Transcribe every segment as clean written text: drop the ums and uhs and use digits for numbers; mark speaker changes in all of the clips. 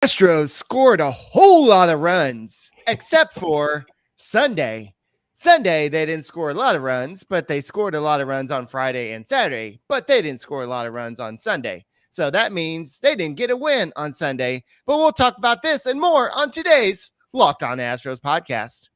Speaker 1: Astros scored a whole lot of runs, except for Sunday. Sunday, they didn't score a lot of runs, but they scored a lot of runs on Friday and Saturday, but they didn't score a lot of runs on Sunday. So that means they didn't get a win on Sunday. But we'll talk about this and more on today's Locked On Astros podcast.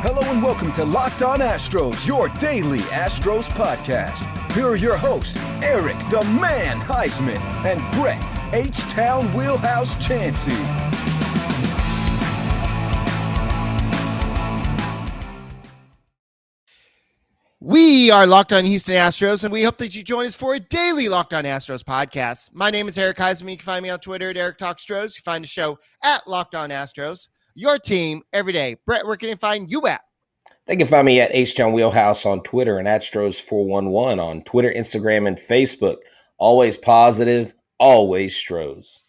Speaker 2: Hello and welcome to Locked On Astros, your daily Astros podcast. Here are your hosts, Eric the Man Heisman and Brett H-Town Wheelhouse Chansey.
Speaker 1: We are Locked On Houston Astros, and we hope that you join us for a daily Locked On Astros podcast. My name is Eric Heisman. You can find me on Twitter at Eric Talks Stros. You can find the show at Locked On Astros. Your team every day. Brett, where can they find you at?
Speaker 3: They can find me at H-Town Wheelhouse on Twitter and Astros411 on Twitter, Instagram, and Facebook. Always positive, always Stros.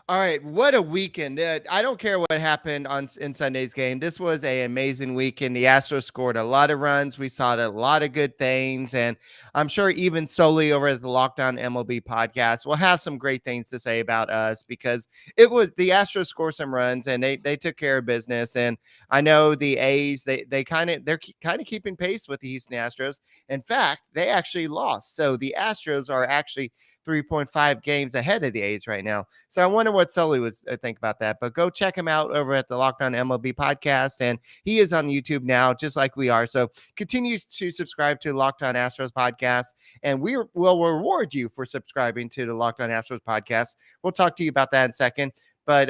Speaker 1: All right, what a weekend. I don't care what happened in Sunday's game. This was an amazing weekend. The Astros scored a lot of runs. We saw a lot of good things, and I'm sure even solely over at the Lockdown MLB podcast, we'll have some great things to say about us because it was the Astros scored some runs, and they took care of business. And I know the A's, they're kind of keeping pace with the Houston Astros. In fact, they actually lost. So the Astros are actually 3.5 games ahead of the A's right now. So I wonder what Sully would think about that. But go check him out over at the Lockdown MLB podcast. And he is on YouTube now, just like we are. So continue to subscribe to the Lockdown Astros podcast. And we will reward you for subscribing to the Lockdown Astros podcast. We'll talk to you about that in a second. But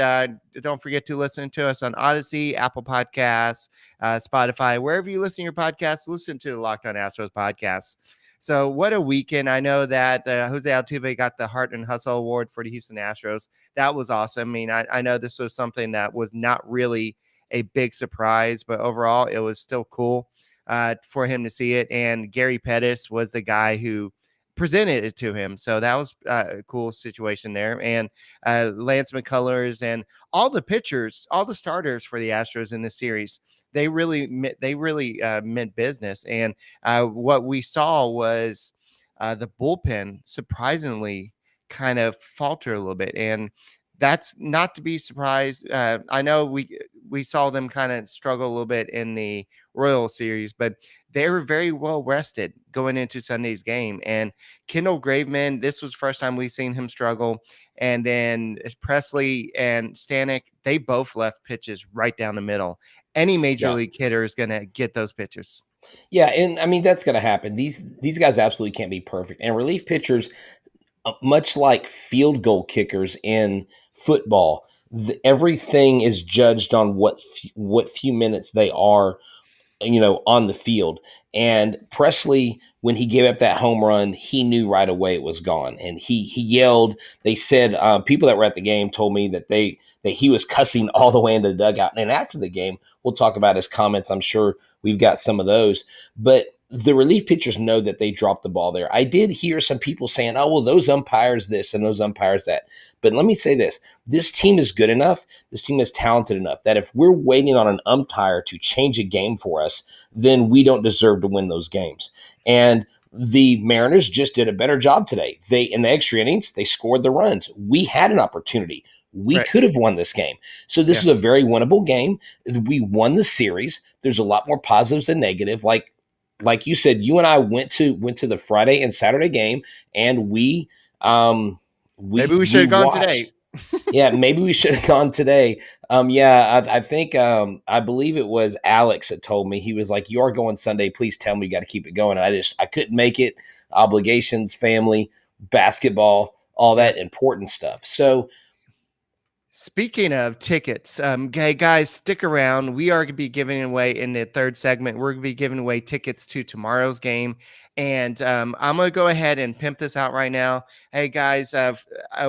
Speaker 1: don't forget to listen to us on Odyssey, Apple Podcasts, Spotify, wherever you listen to your podcasts, listen to the Lockdown Astros podcast. So what a weekend. I know that Jose Altuve got the Heart and Hustle Award for the Houston Astros. That was awesome. I mean, I know this was something that was not really a big surprise, but overall it was still cool for him to see it. And Gary Pettis was the guy who presented it to him. So that was a cool situation there. And Lance McCullers and all the pitchers, all the starters for the Astros in this series, they really meant business. And what we saw was the bullpen surprisingly kind of falter a little bit. And that's not to be surprised. I know we saw them kind of struggle a little bit in the Royal series, but they were very well rested going into Sunday's game. And Kendall Graveman, this was the first time we've seen him struggle. And then Presley and Stanek, they both left pitches right down the middle. Any major league hitter is going to get those pitches.
Speaker 3: Yeah, and I mean, that's going to happen. These guys absolutely can't be perfect. And relief pitchers, much like field goal kickers in football, everything is judged on what few minutes they are, on the field. And Presley, when he gave up that home run, he knew right away it was gone. And he yelled. They said people that were at the game told me that he was cussing all the way into the dugout. And after the game, we'll talk about his comments. I'm sure we've got some of those. But the relief pitchers know that they dropped the ball there. I did hear some people saying, oh, well, those umpires this and those umpires that. But let me say this. This team is good enough. This team is talented enough that if we're waiting on an umpire to change a game for us, then we don't deserve to win those games. And the Mariners just did a better job today. In the extra innings, they scored the runs. We had an opportunity. We could have won this game. So this is a very winnable game. We won the series. There's a lot more positives than negative. Like you said, you and I went to the Friday and Saturday game, and maybe we should have gone today. Yeah, maybe we should have gone today. I think I believe it was Alex that told me. He was like, "You are going Sunday. Please tell me you got to keep it going." And I couldn't make it. Obligations, family, basketball, all that important stuff. So.
Speaker 1: Speaking of tickets, hey guys, stick around. We are going to be giving away in the third segment. We're going to be giving away tickets to tomorrow's game. And I'm going to go ahead and pimp this out right now. Hey guys,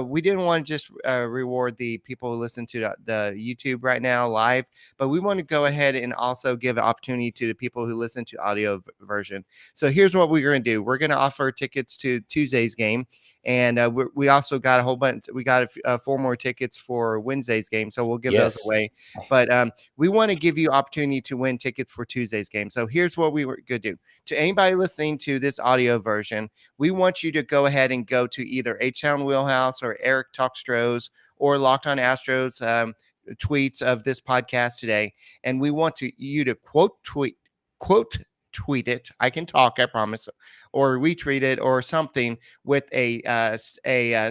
Speaker 1: we didn't want to just reward the people who listen to the YouTube right now live, but we want to go ahead and also give an opportunity to the people who listen to audio version. So here's what we're going to do. We're going to offer tickets to Tuesday's game. And we also got a whole bunch. We got 4 more tickets for Wednesday's game, so we'll give those
Speaker 3: Yes.
Speaker 1: away. But we want to give you opportunity to win tickets for Tuesday's game. So here's what we were going to do. To anybody listening to this audio version, we want you to go ahead and go to either H-Town Wheelhouse or Eric Talkstros or Locked On Astros tweets of this podcast today, and we want you to quote tweet it. I can talk, I promise, or retweet it or something with a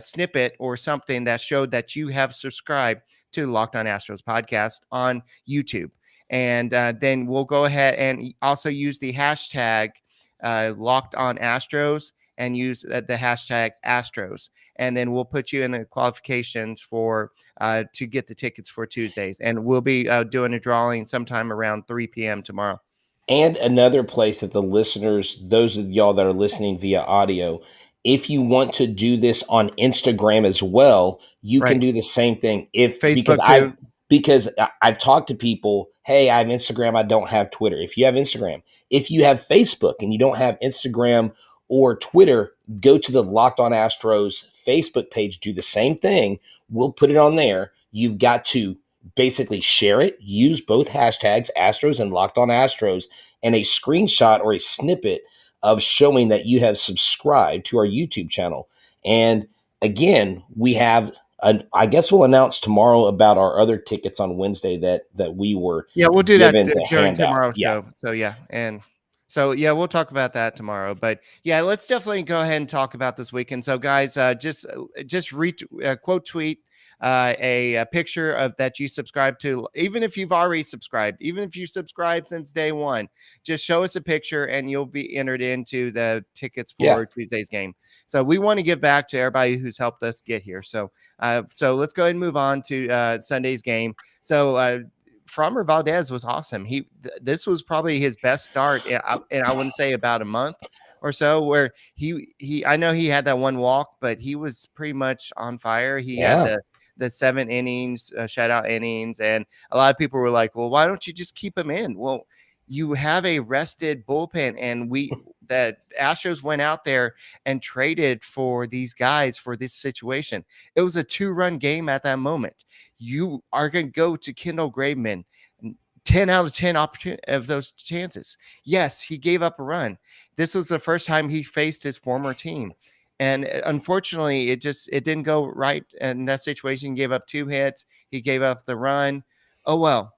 Speaker 1: snippet or something that showed that you have subscribed to Locked On Astros podcast on YouTube. And then we'll go ahead and also use the hashtag Locked On Astros and use the hashtag Astros. And then we'll put you in the qualifications for to get the tickets for Tuesdays. And we'll be doing a drawing sometime around 3 p.m. tomorrow.
Speaker 3: And another place that the listeners, those of y'all that are listening via audio, if you want to do this on Instagram as well, you can do the same thing. Because I've talked to people, hey, I have Instagram, I don't have Twitter. If you have Instagram, if you have Facebook and you don't have Instagram or Twitter, go to the Locked On Astros Facebook page, do the same thing. We'll put it on there. You've got to basically share it, use both hashtags, Astros and Locked On Astros, and a screenshot or a snippet of showing that you have subscribed to our YouTube channel. And again, we have, I guess we'll announce tomorrow about our other tickets on Wednesday that we were
Speaker 1: we'll do that during
Speaker 3: hand out.
Speaker 1: tomorrow's show. So we'll talk about that tomorrow. But yeah, let's definitely go ahead and talk about this weekend. So guys, just quote tweet a picture of that you subscribe to, even if you've already subscribed, even if you subscribed since day one, just show us a picture and you'll be entered into the tickets for Tuesday's game. So we want to give back to everybody who's helped us get here. So let's go ahead and move on to Sunday's game. So Framber Valdez was awesome. This was probably his best start, and I wouldn't say about a month or so, where I know he had that one walk, but he was pretty much on fire. He had the 7 innings, shutout innings, and a lot of people were like, well, why don't you just keep him in? Well, you have a rested bullpen, and the Astros went out there and traded for these guys for this situation. It was a 2-run game at that moment. You are going to go to Kendall Graveman, 10 out of 10 opportunity of those chances. Yes, he gave up a run. This was the first time he faced his former team. And unfortunately, it didn't go right in that situation. He gave up 2 hits. He gave up the run. Oh, well,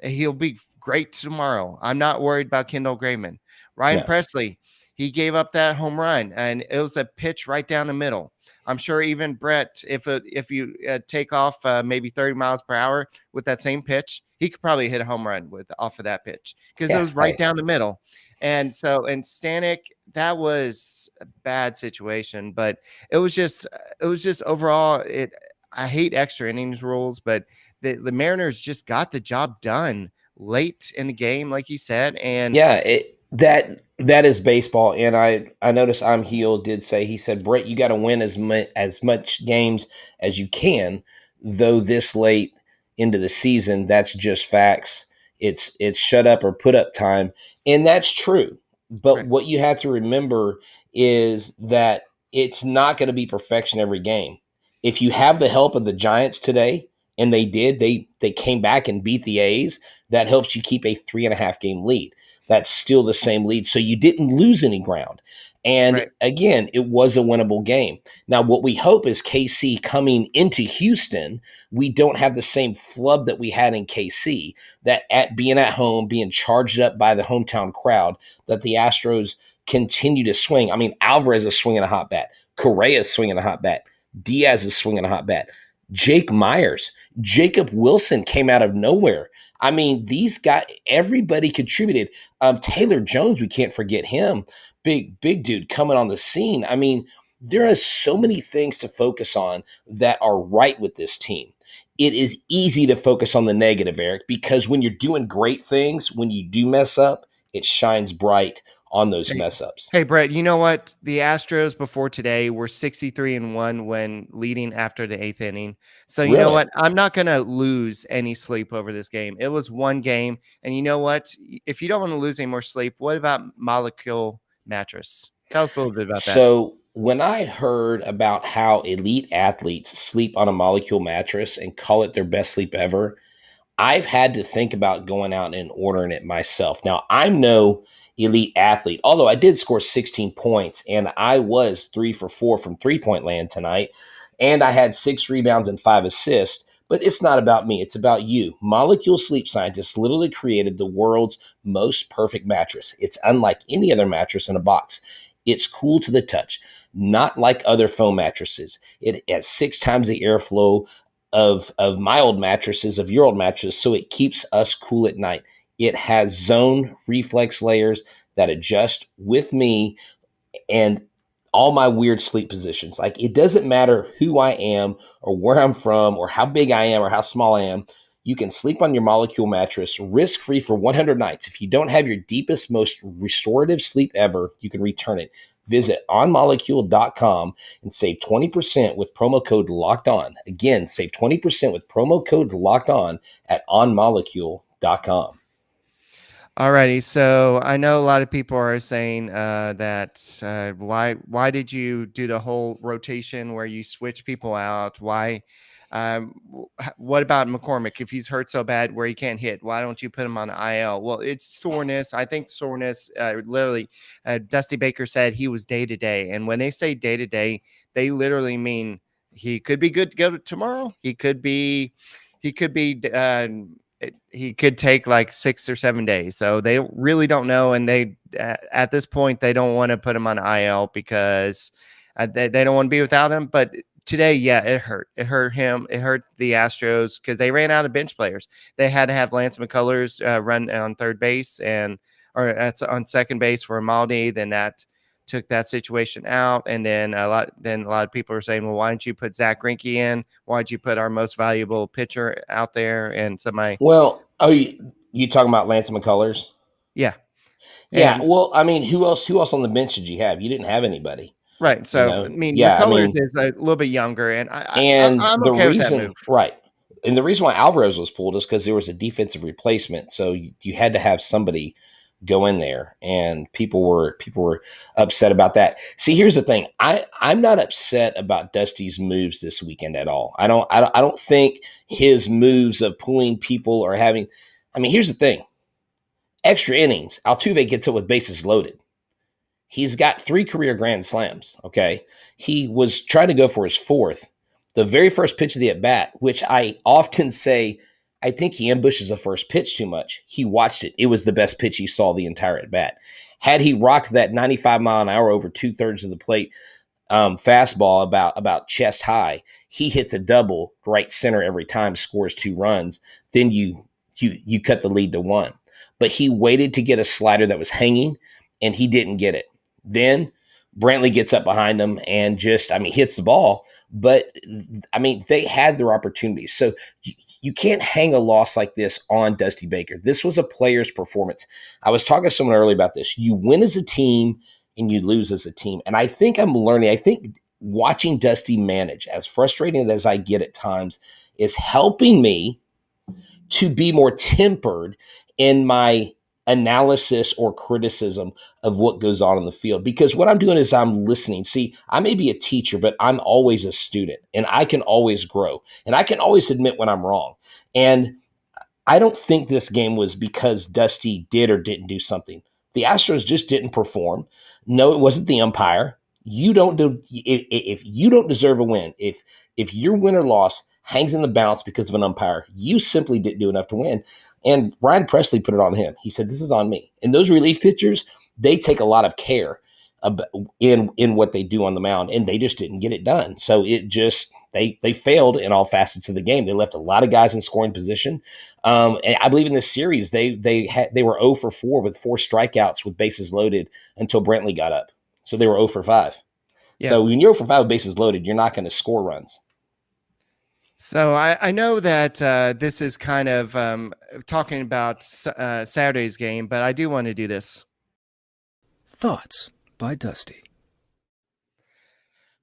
Speaker 1: he'll be great tomorrow. I'm not worried about Kendall Graveman. Ryan Presley, he gave up that home run, and it was a pitch right down the middle. I'm sure even Brett, if you take off maybe 30 miles per hour with that same pitch, he could probably hit a home run off of that pitch because it was right down the middle. And Stanek, that was a bad situation, but it was just overall. I hate extra innings rules, but the Mariners just got the job done late in the game, like you said. And
Speaker 3: that is baseball. And I noticed I'm Heel did say, he said, Brett, you got to win as much games as you can, though this late into the season, that's just facts. It's shut up or put up time. And that's true. But what you have to remember is that it's not going to be perfection every game. If you have the help of the Giants today, and they did, they came back and beat the A's, that helps you keep a 3.5 game lead. That's still the same lead. So you didn't lose any ground. And again, it was a winnable game. Now, what we hope is KC coming into Houston, we don't have the same flub that we had in KC, that being at home, being charged up by the hometown crowd, that the Astros continue to swing. I mean, Alvarez is swinging a hot bat. Correa is swinging a hot bat. Diaz is swinging a hot bat. Jake Myers, Jacob Wilson came out of nowhere. I mean, these guys, everybody contributed. Taylor Jones, we can't forget him. Big dude coming on the scene. I mean, there are so many things to focus on that are right with this team. It is easy to focus on the negative, Eric, because when you're doing great things, when you do mess up, it shines bright on those mess ups.
Speaker 1: Hey, Brett, you know what? The Astros before today were 63-1 when leading after the 8th inning. So you know what? I'm not going to lose any sleep over this game. It was one game. And you know what? If you don't want to lose any more sleep, what about Molecule Mattress? Tell us a little bit about that.
Speaker 3: So when I heard about how elite athletes sleep on a molecule mattress and call it their best sleep ever, I've had to think about going out and ordering it myself. Now, I'm no elite athlete, although I did score 16 points and I was 3 for 4 from 3-point land tonight. And I had 6 rebounds and 5 assists. But it's not about me. It's about you. Molecule Sleep Scientists literally created the world's most perfect mattress. It's unlike any other mattress in a box. It's cool to the touch, not like other foam mattresses. It has 6 times the airflow of my old mattresses, of your old mattress, so it keeps us cool at night. It has zone reflex layers that adjust with me and all my weird sleep positions. Like, it doesn't matter who I am or where I'm from or how big I am or how small I am. You can sleep on your molecule mattress risk-free for 100 nights. If you don't have your deepest, most restorative sleep ever, you can return it. Visit onmolecule.com and save 20% with promo code locked on. Again, save 20% with promo code locked on at onmolecule.com.
Speaker 1: Alrighty, so I know a lot of people are saying that why did you do the whole rotation where you switch people out? Why? What about McCormick? If he's hurt so bad where he can't hit, why don't you put him on IL? Well, it's soreness. I think soreness. Literally, Dusty Baker said he was day to day, and when they say day to day, they literally mean he could be good to go tomorrow. He could be. He could take like 6 or 7 days. So they really don't know. And they, at this point, they don't want to put him on IL because they don't want to be without him. But today, yeah, it hurt. It hurt him. It hurt the Astros because they ran out of bench players. They had to have Lance McCullers run on third base or on second base for Maldi. Then that took that situation out. And then a lot of people are saying, well, why don't you put Zach Greinke in? Why'd you put our most valuable pitcher out there? And
Speaker 3: Well, you talking about Lance McCullers?
Speaker 1: yeah.
Speaker 3: Yeah.
Speaker 1: And
Speaker 3: Well, I mean, who else on the bench did you have? You didn't have anybody.
Speaker 1: right. So, I mean,
Speaker 3: Yeah,
Speaker 1: McCullers is a little bit younger, and
Speaker 3: and
Speaker 1: I'm
Speaker 3: the
Speaker 1: okay with that move.
Speaker 3: reason, right. And the reason why Alvarez was pulled is because there was a defensive replacement. So you had to have somebody go in there, and people were upset about that. See, here's the thing. I'm not upset about Dusty's moves this weekend at all. I don't think his moves of pulling people or having, I mean, here's the thing. Extra innings, Altuve gets it with bases loaded. He's got 3 career grand slams, okay? He was trying to go for his 4th. The very first pitch of the at-bat, which I often say, I think he ambushes the first pitch too much. He watched it. It was the best pitch he saw the entire at-bat. Had he rocked that 95 mile an hour over 2/3 of the plate fastball about chest high, he hits a double right center every time, scores 2 runs. Then you cut the lead to 1. But he waited to get a slider that was hanging, and he didn't get it. Then Brantley gets up behind him and hits the ball. But, they had their opportunities. So you can't hang a loss like this on Dusty Baker. This was a player's performance. I was talking to someone earlier about this. You win as a team and you lose as a team. And I think I'm learning. I think watching Dusty manage, as frustrating as I get at times, is helping me to be more tempered in my analysis or criticism of what goes on in the field. Because what I'm doing is I'm listening. See, I may be a teacher, but I'm always a student, and I can always grow, and I can always admit when I'm wrong. And I don't think this game was because Dusty did or didn't do something. The Astros just didn't perform. No, it wasn't the umpire. You don't do if you don't deserve a win. If your win or loss hangs in the balance because of an umpire, you simply didn't do enough to win. And Ryan Presley put it on him. He said, "This is on me." And those relief pitchers, they take a lot of care in what they do on the mound, and they just didn't get it done. So it just they failed in all facets of the game. They left a lot of guys in scoring position. And I believe in this series they were 0 for 4 with 4 strikeouts with bases loaded until Brantley got up. So they were 0 for 5.
Speaker 1: Yeah.
Speaker 3: So when you're 0 for 5 with bases loaded, you're not going to score runs.
Speaker 1: So I know that this is kind of talking about Saturday's game, but I do want to do this.
Speaker 2: Thoughts by Dusty.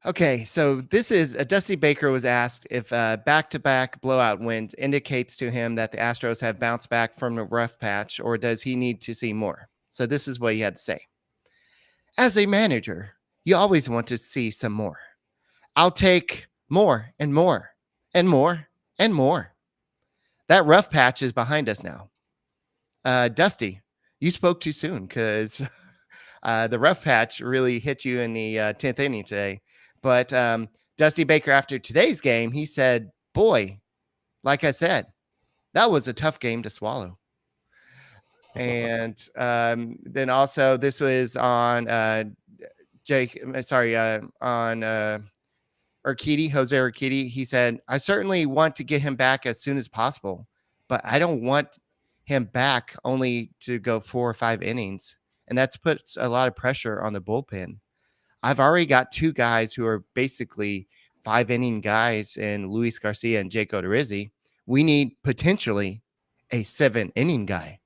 Speaker 1: Okay, so this is Dusty Baker was asked if back-to-back blowout wins indicates to him that the Astros have bounced back from the rough patch, or does he need to see more? So this is what he had to say. As a manager, you always want to see some more. I'll take more and more and more and more. That rough patch is behind us now. Dusty, you spoke too soon because the rough patch really hit you in the 10th inning today. But Dusty Baker, after today's game, he said, boy, like I said, that was a tough game to swallow. And then also, this was on Jose Urquidy. He said, I certainly want to get him back as soon as possible, but I don't want him back only to go 4 or 5 innings. And that's puts a lot of pressure on the bullpen. I've already got 2 guys who are basically 5-inning guys in Luis Garcia and Jake Odorizzi. We need potentially a 7-inning guy.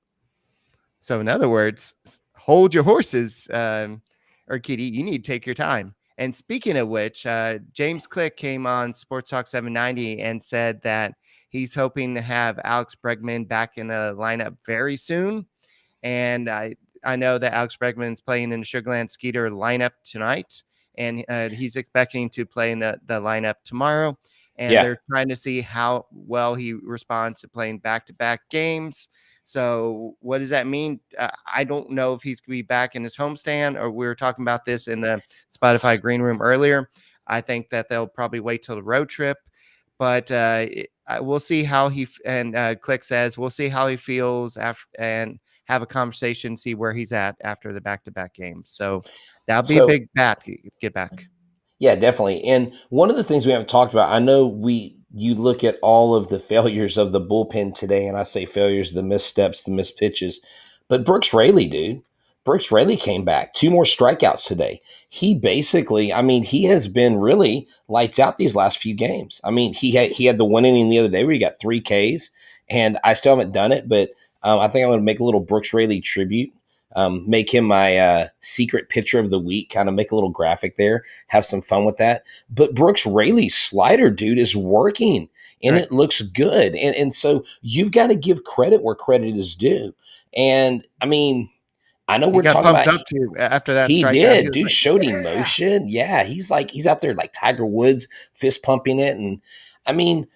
Speaker 1: So in other words, hold your horses, Urquidy. You need to take your time. And speaking of which, James Click came on Sports Talk 790 and said that he's hoping to have Alex Bregman back in the lineup very soon. And I know that Alex Bregman's playing in the Sugarland Skeeter lineup tonight, and he's expecting to play in the lineup tomorrow. And they're trying to see how well he responds to playing back-to-back games. So what does that mean? I don't know if he's going to be back in his homestand, or we were talking about this in the Spotify Green Room earlier. I think that they'll probably wait till the road trip, but we'll see how Click says we'll see how he feels after and have a conversation, see where he's at after the back-to-back games. So that'll be a big get back.
Speaker 3: Yeah, definitely. And one of the things we haven't talked about, I know you look at all of the failures of the bullpen today, and I say failures, the missteps, the missed pitches, but Brooks Raley, dude. Brooks Raley came back, 2 more strikeouts today. He basically, he has been really lights out these last few games. He had the 1 inning the other day where he got 3 Ks, and I still haven't done it, but I think I'm going to make a little Brooks Raley tribute. Make him my secret pitcher of the week, kind of make a little graphic there, have some fun with that. But Brooks Raley's slider, dude, is working, and It looks good. And so you've got to give credit where credit is due. And I know we're talking about
Speaker 1: up to after that.
Speaker 3: He did. Dude showed emotion. Yeah, he's out there like Tiger Woods, fist pumping it. And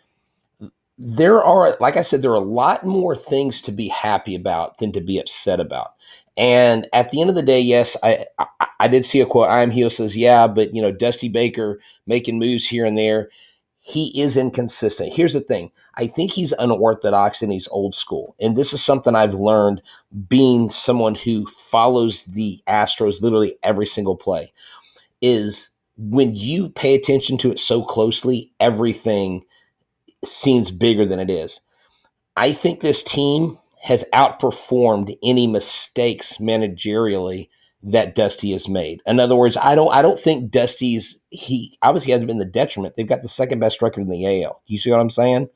Speaker 3: there are, like I said, there are a lot more things to be happy about than to be upset about. And at the end of the day, yes, I did see a quote. I Am Heel says, yeah, but Dusty Baker making moves here and there. He is inconsistent. Here's the thing. I think he's unorthodox and he's old school. And this is something I've learned being someone who follows the Astros literally every single play, is when you pay attention to it so closely, everything seems bigger than it is. I think this team has outperformed any mistakes managerially that Dusty has made. In other words, I don't think he obviously hasn't been the detriment. They've got the second best record in the AL. You see what I'm saying?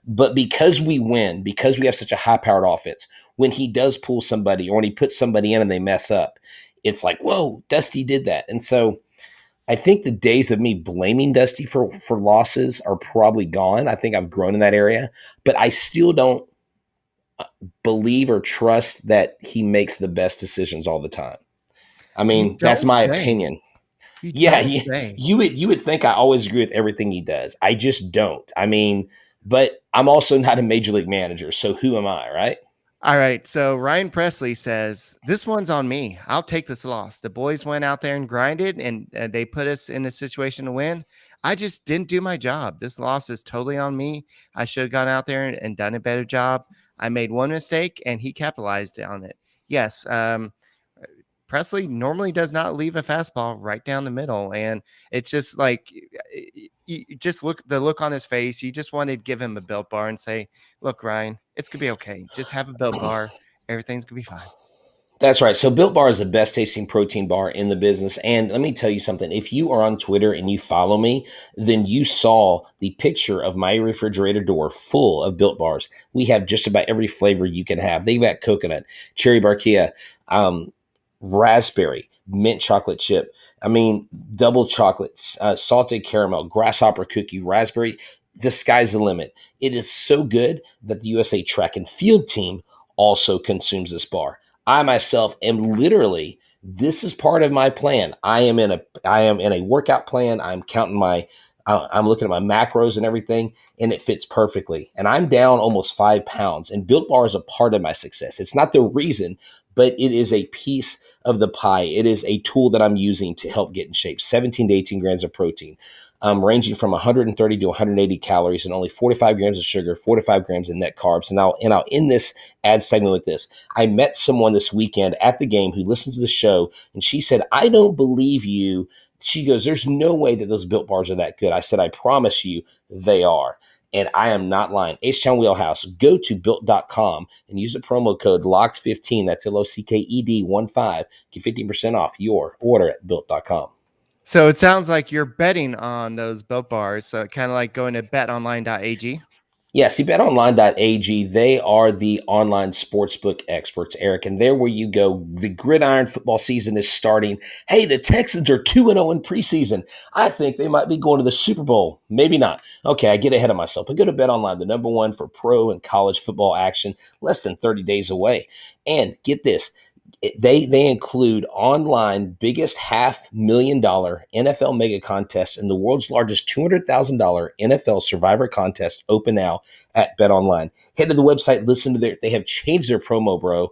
Speaker 3: But because we win, because we have such a high-powered offense, when he does pull somebody or when he puts somebody in and they mess up, it's like, whoa, Dusty did that. And so I think the days of me blaming Dusty for losses are probably gone. I think I've grown in that area, but I still don't believe or trust that he makes the best decisions all the time. That's my opinion. You would think I always agree with everything he does. I just don't. But I'm also not a major league manager, so who am I, right?
Speaker 1: All right, so Ryan Presley says, this one's on me. I'll take this loss. The boys went out there and grinded, and they put us in a situation to win. I just didn't do my job. This loss is totally on me. I should have gone out there and done a better job. I made one mistake, and he capitalized on it. Yes, Presley normally does not leave a fastball right down the middle, and it's just like you just look on his face. You just wanted to give him a Built Bar and say, look, Ryan, it's going to be okay. Just have a Built Bar. Everything's going to be fine.
Speaker 3: That's right. So Built Bar is the best tasting protein bar in the business. And let me tell you something. If you are on Twitter and you follow me, then you saw the picture of my refrigerator door full of Built Bars. We have just about every flavor you can have. They've got coconut, cherry barkia, raspberry, mint chocolate chip. Double chocolate, salted caramel, grasshopper cookie, raspberry. The sky's the limit. It is so good that the USA Track and Field team also consumes this bar. I myself am literally This is part of my plan. I am in a workout plan. I'm looking at my macros and everything, and it fits perfectly. And I'm down almost 5 pounds, and Built Bar is a part of my success. It's not the reason, but it is a piece of the pie. It is a tool that I'm using to help get in shape. 17 to 18 grams of protein, ranging from 130 to 180 calories, and only 45 grams of sugar, 45 grams of net carbs. And I'll end this ad segment with this. I met someone this weekend at the game who listened to the show, and she said, "I don't believe you." She goes, "There's no way that those Built Bars are that good." I said, "I promise you they are." And I am not lying. H-Town Wheelhouse, go to built.com and use the promo code LOCKED15. That's LOCKED15. Get 15% off your order at built.com.
Speaker 1: So it sounds like you're betting on those Built Bars. So kind of like going to betonline.ag.
Speaker 3: Yeah, see, betonline.ag, they are the online sportsbook experts, Eric, and there where you go. The gridiron football season is starting. Hey, the Texans are 2-0 in preseason. I think they might be going to the Super Bowl. Maybe not. Okay, I get ahead of myself. But go to BetOnline, the number one for pro and college football action, less than 30 days away. And get this. They include online biggest $500,000 NFL mega contest and the world's largest $200,000 NFL Survivor contest open now at BetOnline. Head to the website, listen to they have changed their promo, bro.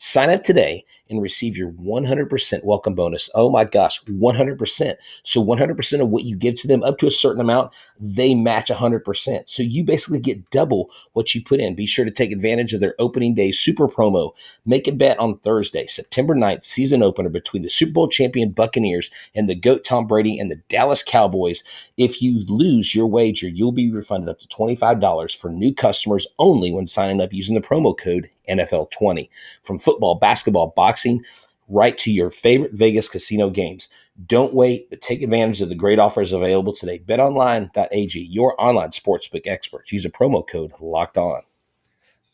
Speaker 3: Sign up today and receive your 100% welcome bonus. Oh my gosh, 100%. So 100% of what you give to them up to a certain amount, they match 100%. So you basically get double what you put in. Be sure to take advantage of their opening day super promo. Make a bet on Thursday, September 9th, season opener between the Super Bowl champion Buccaneers and the GOAT Tom Brady and the Dallas Cowboys. If you lose your wager, you'll be refunded up to $25 for new customers only when signing up using the promo code NFL20. From football, basketball, boxing, right to your favorite Vegas casino games. Don't wait, but take advantage of the great offers available today. BetOnline.ag, your online sportsbook experts. Use a promo code LOCKEDON.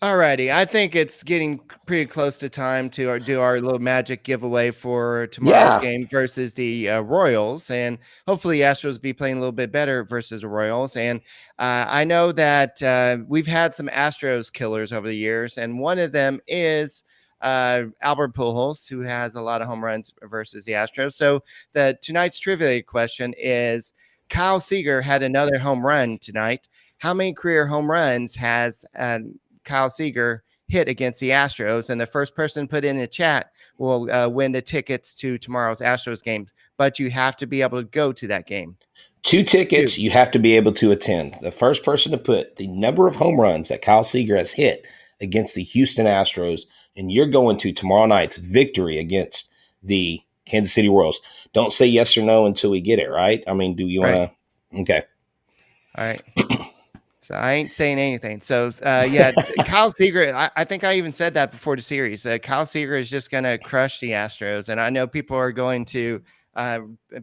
Speaker 1: Alrighty, I think it's getting pretty close to time to do our little magic giveaway for tomorrow's game versus the Royals, and hopefully Astros be playing a little bit better versus the Royals. And I know that we've had some Astros killers over the years, and one of them is Albert Pujols, who has a lot of home runs versus the Astros. So tonight's trivia question is: Kyle Seager had another home run tonight. How many career home runs has Kyle Seager hit against the Astros? And the first person put in the chat will win the tickets to tomorrow's Astros game. But you have to be able to go to that game.
Speaker 3: 2 tickets you have to be able to attend. The first person to put the number of home runs that Kyle Seager has hit against the Houston Astros, and you're going to tomorrow night's victory against the Kansas City Royals. Don't say yes or no until we get it, right? I mean, do you want to? Okay.
Speaker 1: All right. So I ain't saying anything. So, yeah, Kyle Seager, I think I even said that before the series. Kyle Seager is just going to crush the Astros. And I know people are going to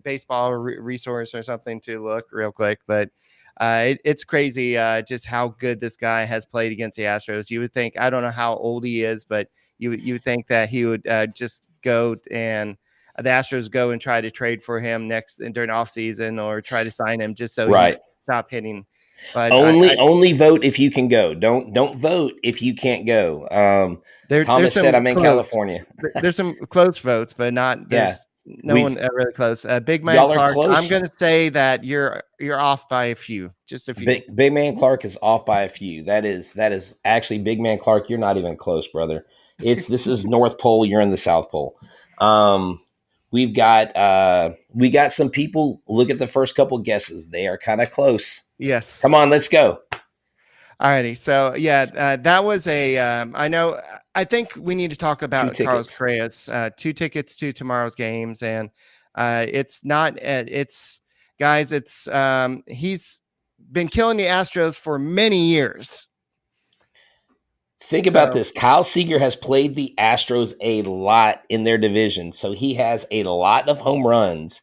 Speaker 1: baseball resource or something to look real quick. But it's crazy just how good this guy has played against the Astros. You would think, I don't know how old he is, but you would think that he would just go and the Astros go and try to trade for him during off season or try to sign him just so he can stop hitting. But
Speaker 3: only vote if you can go. Don't vote if you can't go. Thomas said I'm in California.
Speaker 1: There's some close votes, but not there's no one really close. Big Man Clark, I'm going to say that you're off by a few, just a few.
Speaker 3: Big Man Clark is off by a few. That is actually Big Man Clark. You're not even close, brother. This is North Pole. You're in the South Pole. We got some people. Look at the first couple guesses. They are kind of close.
Speaker 1: Yes.
Speaker 3: Come on, let's go.
Speaker 1: Alrighty. So yeah, that was I think we need to talk about Carlos Correa's 2 tickets to tomorrow's games. And he's been killing the Astros for many years.
Speaker 3: Think about this. Kyle Seager has played the Astros a lot in their division. So he has a lot of home runs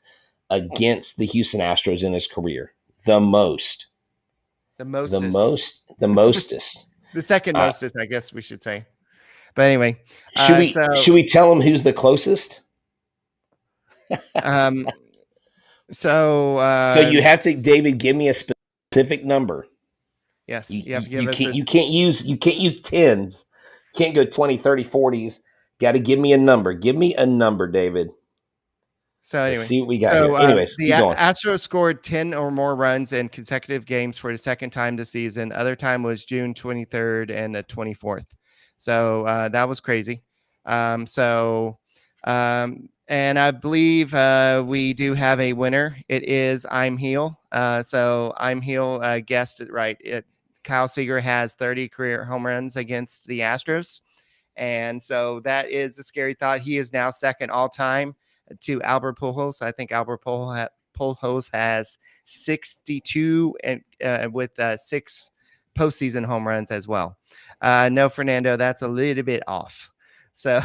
Speaker 3: against the Houston Astros in his career. The mostest.
Speaker 1: The second mostest, I guess we should say. But anyway.
Speaker 3: Should we tell him who's the closest?
Speaker 1: So
Speaker 3: you have to, David, give me a specific number.
Speaker 1: Yes.
Speaker 3: You can't use tens. Can't go 20, 30, 40s. Got to give me a number. Give me a number, David.
Speaker 1: So
Speaker 3: Let's
Speaker 1: anyway,
Speaker 3: see what we got here. Anyways,
Speaker 1: the
Speaker 3: keep going.
Speaker 1: Astros scored 10 or more runs in consecutive games for the second time this season. Other time was June 23rd and the 24th. So that was crazy. And I believe we do have a winner. It is I'm Heel. So I'm Heel guessed it right. Kyle Seager has 30 career home runs against the Astros. And so that is a scary thought. He is now second all time to Albert Pujols. I think Albert Pujols has 62 and with 6 postseason home runs as well. No, Fernando, that's a little bit off. So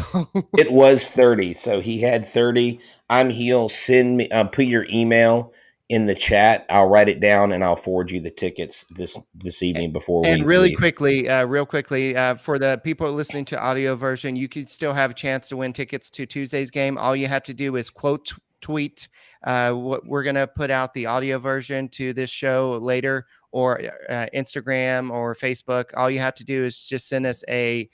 Speaker 3: It was 30. So he had 30. I'm Heel. Send me, put your email in the chat. I'll write it down and I'll forward you the tickets this evening before we
Speaker 1: and really
Speaker 3: leave.
Speaker 1: quickly, for the people listening to audio version, you can still have a chance to win tickets to Tuesday's game. All you have to do is quote tweet. What we're going to put out the audio version to this show later, or Instagram or Facebook. All you have to do is just send us a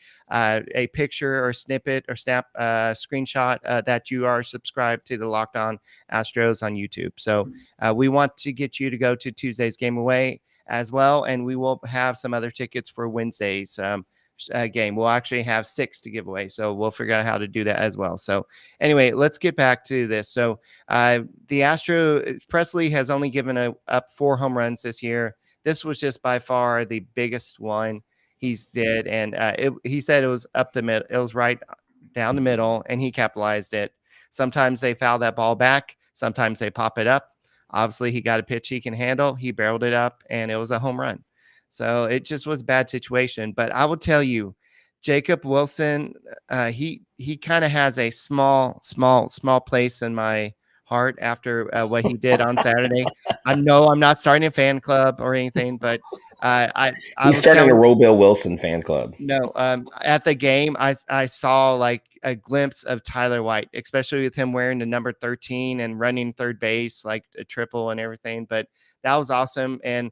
Speaker 1: picture or snippet or snap screenshot that you are subscribed to the Locked On Astros on YouTube. So we want to get you to go to Tuesday's game away as well, and we will have some other tickets for Wednesday's game. We'll actually have 6 to give away, so we'll figure out how to do that as well. So anyway, let's get back to this. So the Presley has only given up 4 home runs this year. This was just by far the biggest one he's did, and he said it was up the middle. It was right down the middle, and he capitalized it. Sometimes they foul that ball back. Sometimes they pop it up. Obviously, he got a pitch he can handle. He barreled it up, and it was a home run. So it just was a bad situation. But I will tell you, Jacob Wilson, he kind of has a small place in my heart after what he did on Saturday. I know I'm not starting a fan club or anything, but
Speaker 3: He's starting a Robel Wilson fan club.
Speaker 1: No, at the game, I saw like a glimpse of Tyler White, especially with him wearing the number 13 and running third base, like a triple and everything. But that was awesome. And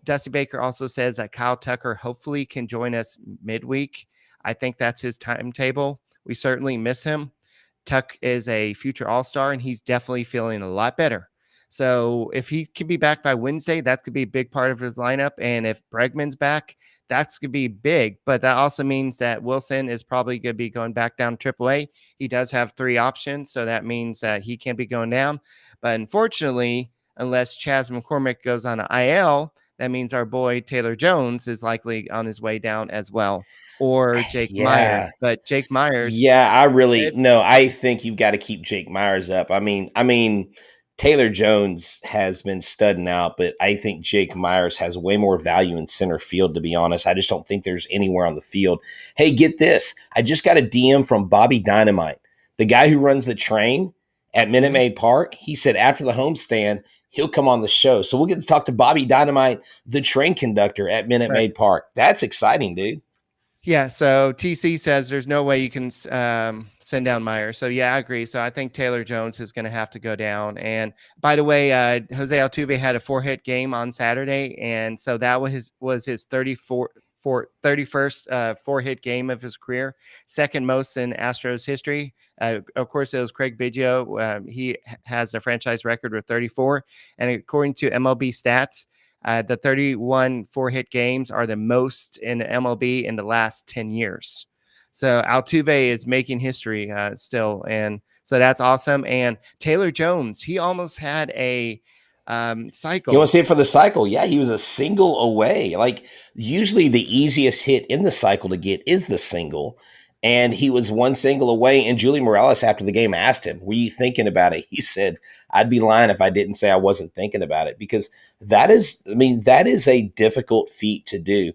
Speaker 1: Dusty Baker also says that Kyle Tucker hopefully can join us midweek. I think that's his timetable. We certainly miss him. Tuck is a future all-star, and he's definitely feeling a lot better. So if he can be back by Wednesday, that could be a big part of his lineup. And if Bregman's back, that's going to be big. But that also means that Wilson is probably going to be going back down to AAA. He does have 3 options, so that means that he can't be going down. But unfortunately, unless Chas McCormick goes on an IL, that means our boy Taylor Jones is likely on his way down as well, or Jake Myers. But Jake Myers,
Speaker 3: I think you've got to keep Jake Myers up. I mean, Taylor Jones has been studding out, but I think Jake Myers has way more value in center field, to be honest. I just don't think there's anywhere on the field. Hey, get this. I just got a DM from Bobby Dynamite, the guy who runs the train at Minute Maid Park. He said after the homestand, he'll come on the show. So we'll get to talk to Bobby Dynamite, the train conductor at Minute Maid Park. That's exciting, dude.
Speaker 1: Yeah, so TC says there's no way you can send down Myers. So, yeah, I agree. So I think Taylor Jones is going to have to go down. And by the way, Jose Altuve had a 4-hit game on Saturday, and so that was his 31st 4-hit game of his career, second most in Astros history. Of course, it was Craig Biggio. He has a franchise record with 34, and according to MLB stats, the 31 4-hit games are the most in the MLB in the last 10 years. So Altuve is making history still. And so that's awesome. And Taylor Jones, he almost had a cycle.
Speaker 3: You want to see it for the cycle? Yeah, he was a single away. Like usually the easiest hit in the cycle to get is the single. And he was 1 single away. And Julie Morales after the game asked him, were you thinking about it? He said, I'd be lying if I didn't say I wasn't thinking about it, because that is a difficult feat to do.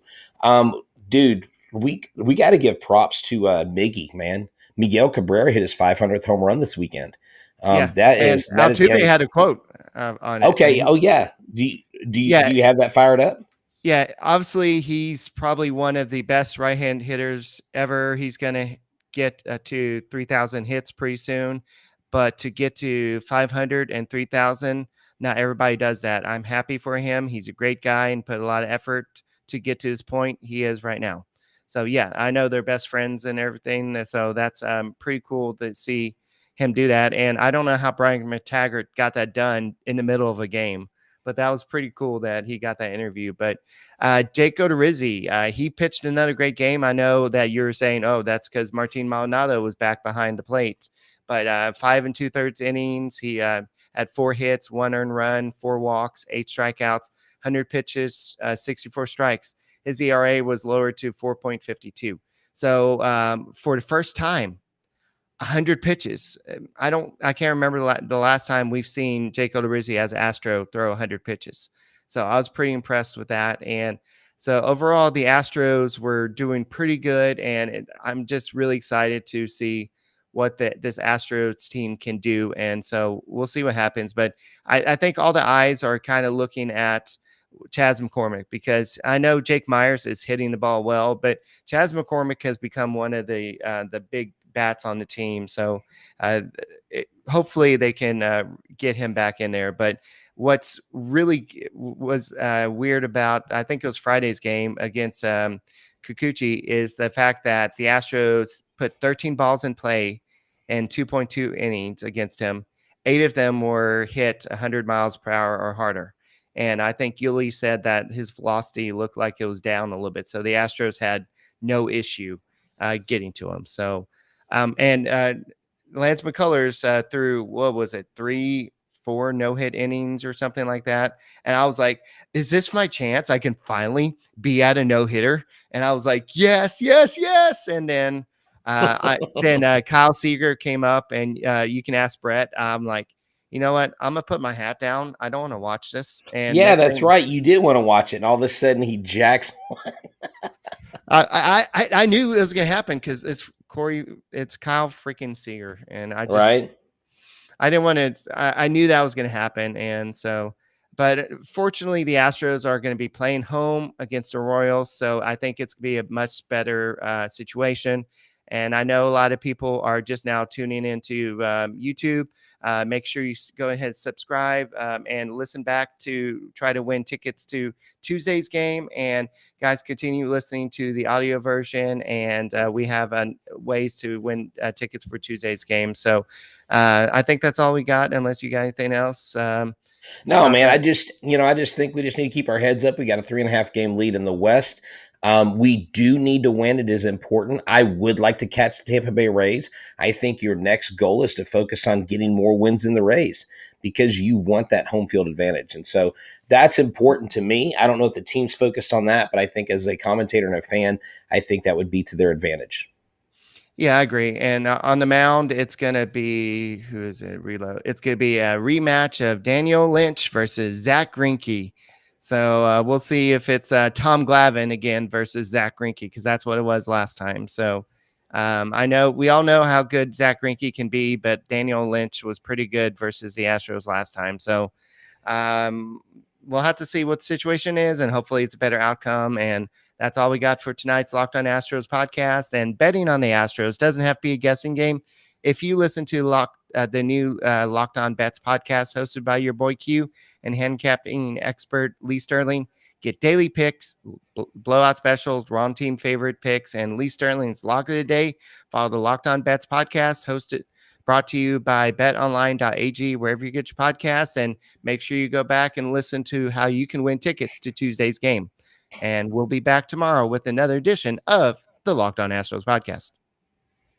Speaker 3: Dude, we got to give props to Miggy, man. Miguel Cabrera hit his 500th home run this weekend.
Speaker 1: Altuve had a quote on it.
Speaker 3: Okay. Oh yeah. Do you have that fired up?
Speaker 1: Yeah, obviously he's probably one of the best right-hand hitters ever. He's going to get to 3,000 hits pretty soon, but to get to 500 and 3,000, not everybody does that. I'm happy for him. He's a great guy and put a lot of effort to get to this point he is right now. So yeah, I know they're best friends and everything. So that's pretty cool to see him do that. And I don't know how Brian McTaggart got that done in the middle of a game, but that was pretty cool that he got that interview. But Jake Odorizzi, he pitched another great game. I know that you're saying, oh, that's because Martin Maldonado was back behind the plate. But 5 2/3 innings, he had 4 hits, 1 earned run, 4 walks, 8 strikeouts, 100 pitches, 64 strikes. His ERA was lowered to 4.52. So for the first time, 100 pitches. I can't remember the last time we've seen Jake Odorizzi as Astro throw 100 pitches. So I was pretty impressed with that. And so overall, the Astros were doing pretty good. And I'm just really excited to see what this Astros team can do. And so we'll see what happens. But I think all the eyes are kind of looking at Chas McCormick, because I know Jake Myers is hitting the ball well, but Chas McCormick has become one of the big bats on the team. So hopefully they can get him back in there. But what's really was weird about, I think it was Friday's game against Kikuchi, is the fact that the Astros put 13 balls in play in 2.2 innings against him. 8 of them were hit 100 miles per hour or harder. And I think Yuli said that his velocity looked like it was down a little bit. So the Astros had no issue getting to him. So, and Lance McCullers threw, what was it, 3-4 no-hit innings or something like that. And I was like, is this my chance? I can finally be at a no-hitter. And I was like, yes, yes, yes. And then Kyle Seager came up, and you can ask Brett. I'm like, you know what? I'm gonna put my hat down. I don't want to watch this. And
Speaker 3: yeah, that's right. You did want to watch it, and all of a sudden he jacks one.
Speaker 1: I knew it was gonna happen because it's Kyle freaking Seager, and I didn't want to. I knew that was gonna happen, and so. But fortunately, the Astros are going to be playing home against the Royals, so I think it's going to be a much better situation. And I know a lot of people are just now tuning into YouTube. Make sure you go ahead and subscribe and listen back to try to win tickets to Tuesday's game. And guys, continue listening to the audio version. And we have ways to win tickets for Tuesday's game. So I think that's all we got, unless you got anything else.
Speaker 3: No, man, I just think we just need to keep our heads up. We got a 3.5 game lead in the West. We do need to win. It is important. I would like to catch the Tampa Bay Rays. I think your next goal is to focus on getting more wins in the Rays, because you want that home field advantage. And so that's important to me. I don't know if the team's focused on that, but I think as a commentator and a fan, I think that would be to their advantage.
Speaker 1: Yeah, I agree. And on the mound, it's going to be, who is it? Reload. It's going to be a rematch of Daniel Lynch versus Zach Greinke. So we'll see if it's Tom Glavine again versus Zach Greinke, because that's what it was last time. So I know we all know how good Zach Greinke can be, but Daniel Lynch was pretty good versus the Astros last time. So we'll have to see what the situation is, and hopefully it's a better outcome. And that's all we got for tonight's Locked On Astros podcast. And betting on the Astros doesn't have to be a guessing game. If you listen to the new Locked On Bets podcast hosted by your boy Q and handicapping expert Lee Sterling, get daily picks, blowout specials, wrong team favorite picks, and Lee Sterling's Lock of the Day. Follow the Locked On Bets podcast brought to you by betonline.ag, wherever you get your podcast. And make sure you go back and listen to how you can win tickets to Tuesday's game. And we'll be back tomorrow with another edition of the Locked On Astros podcast.